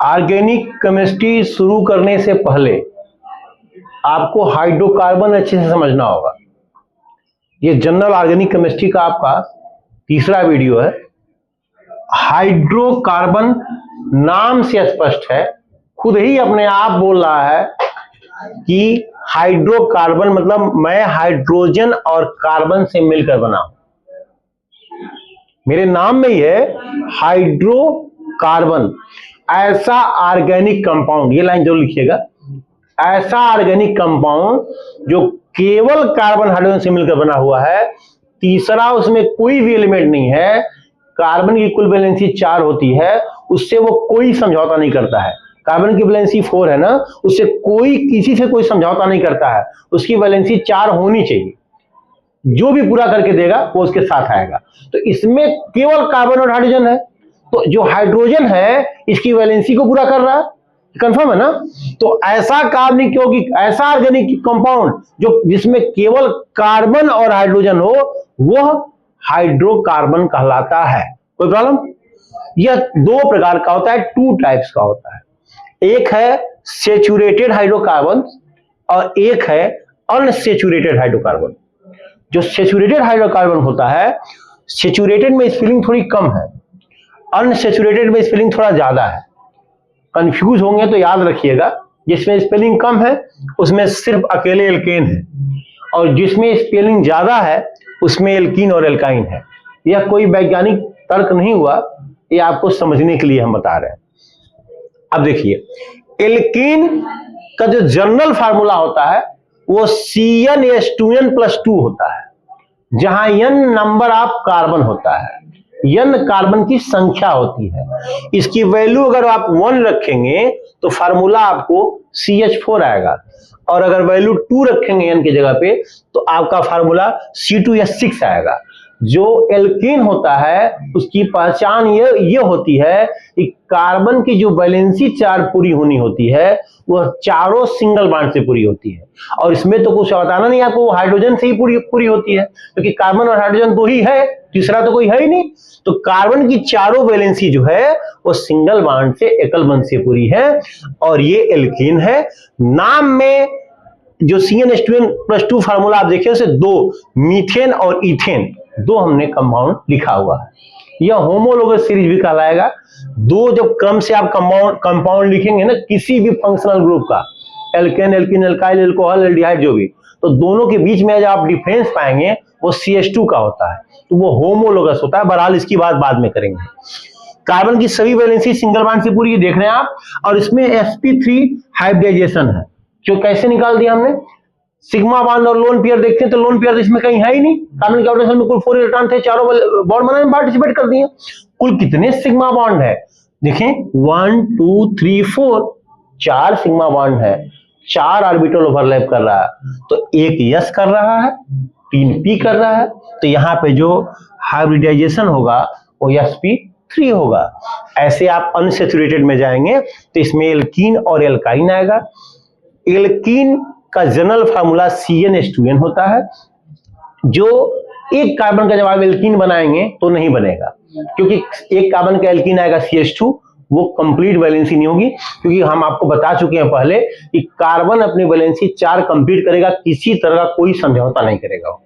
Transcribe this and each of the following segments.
Organic chemistry शुरू करने से पहले आपको हाइड्रोकार्बन अच्छे से समझना होगा। ये जनरल ऑर्गेनिक केमिस्ट्री का आपका तीसरा वीडियो है। हाइड्रोकार्बन नाम से स्पष्ट है, खुद ही अपने आप बोल रहा है कि हाइड्रोकार्बन मतलब मैं हाइड्रोजन और कार्बन से मिलकर बना हूं। मेरे नाम में ही है हाइड्रोकार्बन, ऐसा ऑर्गेनिक कंपाउंड, ये लाइन जरूर लिखिएगा, ऐसा ऑर्गेनिक कंपाउंड जो केवल कार्बन हाइड्रोजन से मिलकर बना हुआ है। तीसरा, उसमें कोई भी एलिमेंट नहीं है। कार्बन की कुल वैलेंसी 4 होती है, उससे वो कोई समझौता नहीं करता है। कार्बन की वैलेंसी 4 है ना, उससे कोई किसी से कोई समझौता नहीं करता है। उसकी वैलेंसी 4 होनी चाहिए, जो भी पूरा करके देगा वो उसके साथ आएगा। तो इसमें केवल कार्बन और हाइड्रोजन है, तो जो हाइड्रोजन है इसकी वैलेंसी को पूरा कर रहा है। कंफर्म है ना? तो ऐसा कार्बनिक, क्योंकि ऐसा ऑर्गेनिक कंपाउंड जो जिसमें केवल कार्बन और हाइड्रोजन हो, वह हाइड्रोकार्बन कहलाता है। कोई प्रॉब्लम? यह 2 प्रकार का होता है, 2 टाइप्स का होता है। एक है सेचुरेटेड हाइड्रोकार्बन और एक है अनसेचुरेटेड हाइड्रोकार्बन। जो सेचुरेटेड हाइड्रोकार्बन होता है, सेचुरेटेड में स्पेलिंग थोड़ी कम है, अनसेचुरेटेड में स्पेलिंग थोड़ा ज्यादा है। कंफ्यूज होंगे तो याद रखिएगा, जिसमें स्पेलिंग कम है उसमें सिर्फ अकेले एल्केन है, और जिसमें स्पेलिंग ज्यादा है उसमें एल्कीन और एल्काइन है। यह कोई वैज्ञानिक तर्क नहीं हुआ, ये आपको समझने के लिए हम बता रहे हैं। अब देखिए, एल्कीन का जो जनरल फार्मूला होता है वो CnH2n+2 होता है, जहां n नंबर ऑफ कार्बन होता है, n कार्बन की संख्या होती है। इसकी वैल्यू अगर आप 1 रखेंगे तो फार्मूला आपको CH4 आएगा, और अगर वैल्यू 2 रखेंगे n की जगह पे तो आपका फार्मूला C2H6 आएगा। जो एल्कीन होता है उसकी पहचान ये होती है कि कार्बन की जो वैलेंसी 4 पूरी होनी होती है वह चारों सिंगल बॉन्ड से पूरी होती है, और इसमें तो कुछ बताना नहीं आपको, हाइड्रोजन से ही पूरी होती है, क्योंकि कार्बन और हाइड्रोजन 2 ही है, तीसरा तो कोई है ही नहीं। तो कार्बन की चारों वैलेंसी जो है वो सिंगल बॉन्ड से एकल बंध से पूरी है, और ये एल्कीन है। नाम में जो CnH2n+2 फार्मूला आप देखिए उसे 2 मीथेन और इथेन 2 हमने कंपाउंड लिखा हुआ है। यह होमोलोगस सीरीज भी कहलाएगा। 2 जब क्रम से आप कंपाउंड लिखेंगे ना किसी भी फंक्शनल ग्रुप का, alkane, alkene, alkyl, alcohol, aldehyde, जो भी, तो दोनों के बीच में जब आप डिफरेंस पाएंगे वो CH2 का होता है, तो वो होमोलोगस होता है। बहरहाल इसकी बात बाद में करेंगे। कार्बन की सभी वैलेंसी सिंगल बॉन्ड से पूरी देख रहे हैं आप, और इसमें sp3 हाइब्रिडाइजेशन है, जो कैसे निकाल दिया हमने। सिग्मा बॉन्ड और लोन पेयर देखते हैं तो लोन पेयर इसमें कहीं है ही नहीं। कार्बन के ऑर्बिटल में कुल 4 इलेक्ट्रॉन थे, चारों बॉन्ड बनाने में पार्टिसिपेट कर दिए। कुल कितने सिग्मा बॉन्ड है देखें, 1 2 3 4, 4 सिग्मा बॉन्ड है, 4 ऑर्बिटल ओवरलैप कर रहा है, तो एक S कर रहा है, 3 P कर रहा है, तो यहाँ पे जो हाइब्रिडाइजेशन होगा वो sp3 होगा। ऐसे आप अनसेचुरेटेड में जाएंगे तो इसमें एल्कीन और एल्काइन आएगा। एल्कीन का जनरल फार्मूला CnH2n होता है, जो एक कार्बन का जब आप एल्कीन बनाएंगे तो नहीं बनेगा, क्योंकि एक कार्बन का एल्कीन आएगा CH2, वो कंप्लीट वैलेंसी नहीं होगी, क्योंकि हम आपको बता चुके हैं पहले कि कार्बन अपनी वैलेंसी 4 कंप्लीट करेगा, किसी तरह का कोई समझौता नहीं करेगा,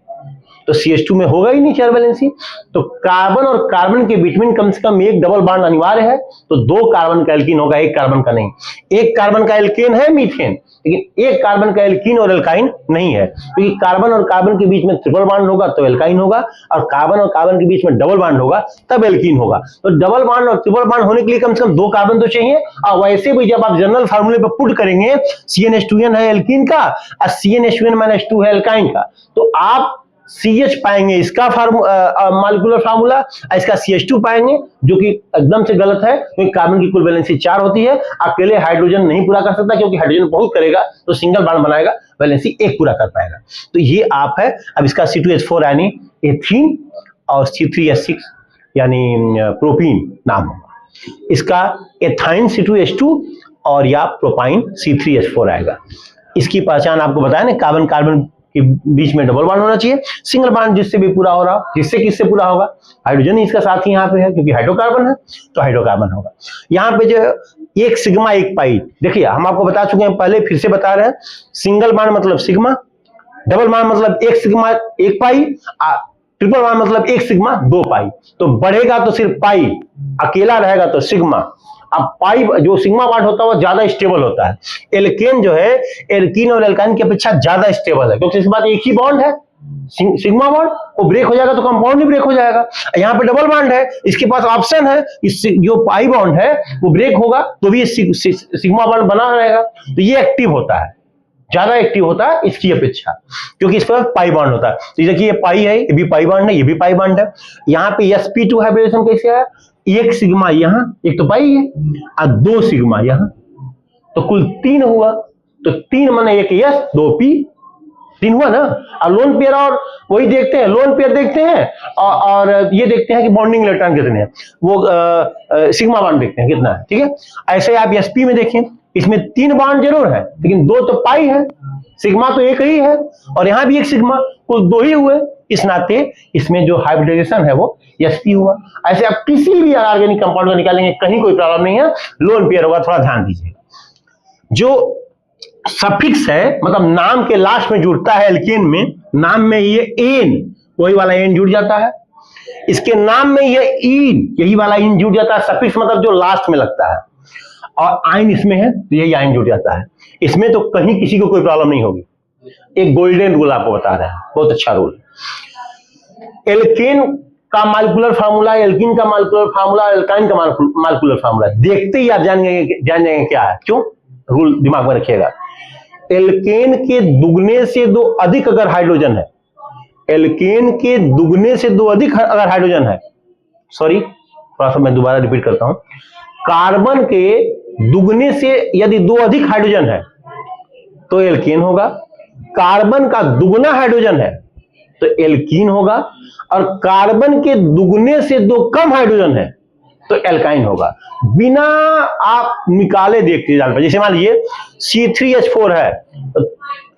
तो CH2 में होगा ही नहीं 4 वैलेंसी। तो कार्बन और कार्बन के बीच में कम से कम एक डबल बॉन्ड अनिवार्य है, तो 2 कार्बन का एल्कीन होगा, एक कार्बन का नहीं। एक कार्बन का एल्केन है मीथेन, लेकिन एक कार्बन का एल्कीन और एल्काइन नहीं है, क्योंकि कार्बन और कार्बन के बीच में ट्रिपल बॉन्ड होगा तो एल्काइन होगा, और कार्बन और कार्बन के बीच में डबल बॉन्ड होगा तब एल्कीन होगा। तो डबल बॉन्ड और ट्रिपल बॉन्ड होने के लिए कम से कम 2 कार्बन तो चाहिए। और वैसे भी जब आप जनरल फार्मूले पर पुट करेंगे, CnH2n है एल्कीन का और CnH2n-2 है एल्काइन का, तो आप CH पाएंगे इसका मॉलिक्यूलर फार्मूला, इसका CH2 पाएंगे, जो कि एकदम से गलत है, क्योंकि कार्बन की कुल वैलेंसी 4 होती है। अकेले हाइड्रोजन नहीं पूरा कर सकता, क्योंकि हाइड्रोजन बहुत करेगा तो सिंगल बॉन्ड बनाएगा, वैलेंसी 1 पूरा कर पाएगा। तो ये आप है। अब इसका C2H4 यानी एथीन और C3H6 यानी प्रोपीन नाम होगा। इसका एथाइन C2H2 और या प्रोपाइन C3H4 आएगा। इसकी पहचान आपको बताया ना, कार्बन कार्बन कि बीच में डबल बॉन्ड होना चाहिए। सिंगल बॉन्ड जिससे भी पूरा हो रहा, जिससे किससे पूरा होगा, हाइड्रोजन इसका साथी यहाँ पे है क्योंकि हाइड्रोकार्बन है, तो हाइड्रोकार्बन होगा। यहाँ पे जो एक सिग्मा एक पाई, देखिए हम आपको बता चुके हैं पहले, फिर से बता रहे हैं, सिंगल बॉन्ड मतलब सिग्मा, डबल बॉन्ड मतलब एक सिग्मा एक पाई, ट्रिपल बॉन्ड मतलब एक सिग्मा दो पाई। तो बढ़ेगा तो सिर्फ पाई, अकेला रहेगा तो सिग्मा। अब पाई जो सिग्मा बॉन्ड होता है वो ज्यादा स्टेबल होता है। एल्केन जो है एल्कीन और एल्काइन की अपेक्षा ज्यादा स्टेबल है, क्योंकि इसके बाद एक ही बॉन्ड है सिग्मा बॉन्ड, वो ब्रेक हो जाएगा तो कंपाउंड ही ब्रेक हो जाएगा। यहाँ पे डबल बॉन्ड है, इसके पास ऑप्शन है, इस जो पाई बॉन्ड है वो ब्रेक होगा तो भी सिग्मा बॉन्ड बना रहेगा, तो ये एक्टिव होता है, ज्यादा एक्टिव होता है इसकी अपेक्षा, क्योंकि इस पर पाई बॉन्ड होता है। तो देखिए ये पाई है, ये भी पाई बॉन्ड है, ये भी पाई बॉन्ड है। यहाँ पे sp2 हाइब्रिडेशन कैसे है, एक सिग्मा यहाँ, एक तो पाई है और दो सिग्मा यहाँ, तो कुल 3 हुआ। तो 3 माने एक s 2 p, 3 हुआ ना। और लोन पेयर और वही देखते हैं, लोन पेयर देखते हैं और ये देखते हैं कि बॉन्डिंग इलेक्ट्रॉन कितने हैं, वो सिग्मा बॉन्ड देखते हैं कितना है, ठीक है। ऐसे आप sp में देखें, इसमें 3 बॉन्ड जरूर है लेकिन 2 तो पाई है, सिग्मा तो एक ही है, और यहां भी एक सिग्मा, कुल 2 ही हुए, इस नाते इसमें जो हाइब्रिडाइजेशन है वो sp हुआ। ऐसे आप किसी भी ऑर्गेनिक कंपाउंड को निकालेंगे, कहीं कोई प्रॉब्लम नहीं है, लोन पेयर होगा, थोड़ा ध्यान दीजिएगा। जो सफिक्स है मतलब नाम के लास्ट में जुड़ता है एल्केन में, नाम में ये एन, वही वाला एन जुड़ जाता है, इसके नाम में ये इन, यही वाला इन जुड़ जाता है। सफिक्स मतलब जो लास्ट में लगता है, और आइन इसमें है तो यही आइन जुड़ जाता है। इसमें तो कहीं किसी को कोई प्रॉब्लम नहीं होगी। एक गोल्डन रूल आपको बता रहे हैं, बहुत अच्छा रूल। एल्केन का मॉलिक्यूलर फार्मूला, एल्कीन का मॉलिक्यूलर फार्मूला, एल्काइन का मॉलिक्यूलर फार्मूला देखते ही आप जान जाएंगे क्या है। क्यों, रूल दिमाग में रखिएगा। एल्केन के दुगने से 2 अधिक अगर हाइड्रोजन है, एल्केन के दुगने से 2 अधिक अगर हाइड्रोजन है, सॉरी थोड़ा सा मैं दोबारा रिपीट करता हूं, कार्बन के दुगने से यदि 2 अधिक हाइड्रोजन है तो एल्केन होगा, कार्बन का दुगना हाइड्रोजन है तो एल्कीन होगा, और कार्बन के दुगने से 2 कम हाइड्रोजन है तो एल्काइन होगा। बिना आप निकाले देखते जान पर, जैसे मान लीजिए C3H4 है तो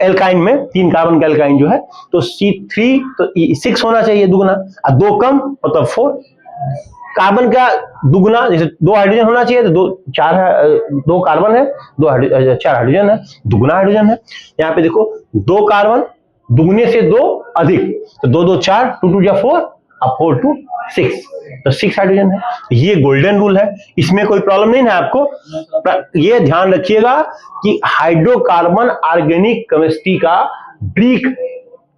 एल्काइन में 3 कार्बन का एल्काइन जो है तो C3 तो 6 होना चाहिए दुगना, और 2 कम मतलब 4। कार्बन का दुगना, जैसे 2 हाइड्रोजन होना चाहिए तो 2 कार्बन है, 4 हाइड्रोजन है, दुगना हाइड्रोजन है। यहाँ पे देखो 2 कार्बन दुगने से 2 अधिक, तो 2 2 4, 2 2 जा 4 और 4 2 6, तो 6 हाइड्रोजन है। ये गोल्डन रूल है, इसमें कोई प्रॉब्लम नहीं है आपको। ये ध्यान रखिएगा कि हाइड्रोकार्बन ऑर्गेनिक केमिस्ट्री का ब्रिक,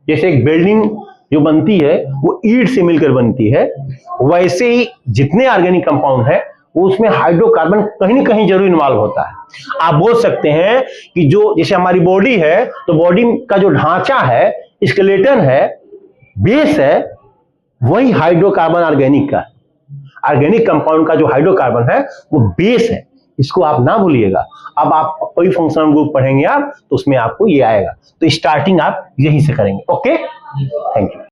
जैसे एक बिल्डिंग जो बनती है वो ईंट से मिलकर बनती है, वैसे ही जितने ऑर्गेनिक कंपाउंड है वो उसमें हाइड्रोकार्बन कहीं न कहीं जरूर इन्वॉल्व होता है। आप बोल सकते हैं कि जो जैसे हमारी बॉडी है तो बॉडी का जो ढांचा है, स्केलेटन है, बेस है, वही हाइड्रोकार्बन ऑर्गेनिक का, ऑर्गेनिक कंपाउंड का जो हाइड्रोकार्बन है वो बेस है, इसको आप ना भूलिएगा। अब आप कोई फंक्शनल ग्रुप पढ़ेंगे आप तो उसमें आपको ये आएगा, तो स्टार्टिंग आप यहीं से करेंगे। Okay, thank you.